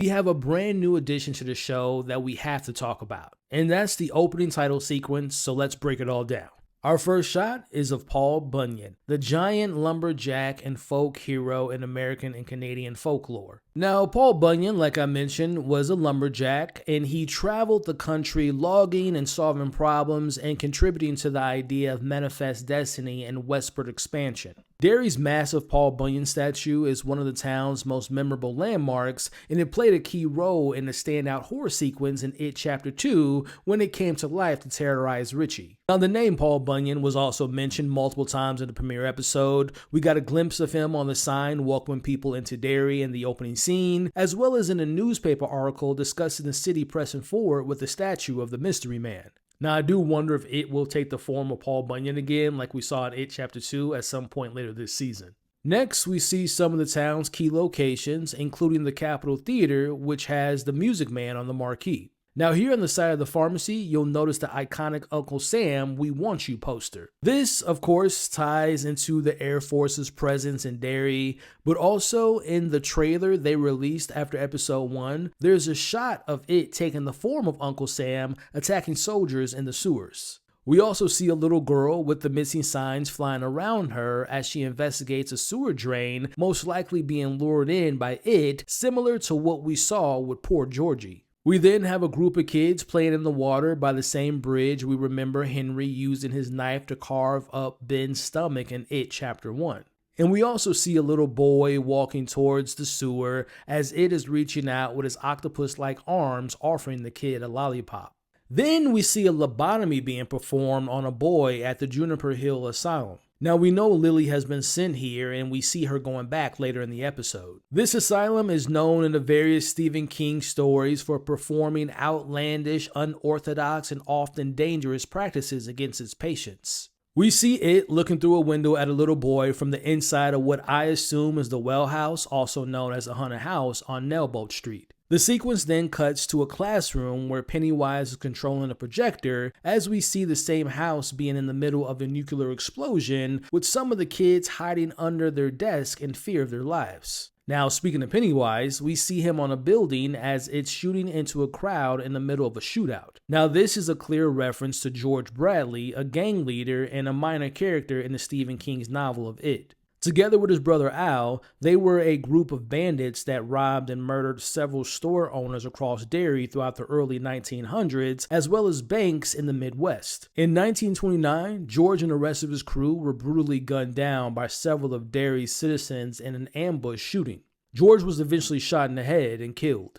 we have a brand new addition to the show that we have to talk about, and that's the opening title sequence, so let's break it all down. Our first shot is of Paul Bunyan, the giant lumberjack and folk hero in American and Canadian folklore. Now, Paul Bunyan, like I mentioned, was a lumberjack, and he traveled the country logging and solving problems and contributing to the idea of manifest destiny and westward expansion. Derry's massive Paul Bunyan statue is one of the town's most memorable landmarks, and it played a key role in the standout horror sequence in It Chapter 2 when it came to life to terrorize Richie. Now, the name Paul Bunyan was also mentioned multiple times in the premiere episode. We got a glimpse of him on the sign welcoming people into Derry in the opening scene, as well as in a newspaper article discussing the city pressing forward with the statue of the Mystery Man. Now, I do wonder if it will take the form of Paul Bunyan again, like we saw in It Chapter 2 at some point later this season. Next, we see some of the town's key locations, including the Capitol Theater, which has the Music Man on the marquee. Now, here on the side of the pharmacy, you'll notice the iconic Uncle Sam "We Want You" poster. This, of course, ties into the Air Force's presence in Derry, but also in the trailer they released after episode 1, there's a shot of it taking the form of Uncle Sam attacking soldiers in the sewers. We also see a little girl with the missing signs flying around her as she investigates a sewer drain, most likely being lured in by it, similar to what we saw with poor Georgie. We then have a group of kids playing in the water by the same bridge we remember Henry using his knife to carve up Ben's stomach in It Chapter 1. And we also see a little boy walking towards the sewer as it is reaching out with his octopus-like arms offering the kid a lollipop. Then we see a lobotomy being performed on a boy at the Juniper Hill Asylum. Now, we know Lily has been sent here, and we see her going back later in the episode. This asylum is known in the various Stephen King stories for performing outlandish, unorthodox, and often dangerous practices against its patients. We see it looking through a window at a little boy from the inside of what I assume is the well house, also known as the haunted house on Nailboat Street. The sequence then cuts to a classroom where Pennywise is controlling a projector as we see the same house being in the middle of a nuclear explosion with some of the kids hiding under their desk in fear of their lives. Now, speaking of Pennywise, we see him on a building as it's shooting into a crowd in the middle of a shootout. Now, this is a clear reference to George Bradley, a gang leader and a minor character in the Stephen King's novel of It. Together with his brother Al, they were a group of bandits that robbed and murdered several store owners across Derry throughout the early 1900s, as well as banks in the Midwest. In 1929, George and the rest of his crew were brutally gunned down by several of Derry's citizens in an ambush shooting. George was eventually shot in the head and killed.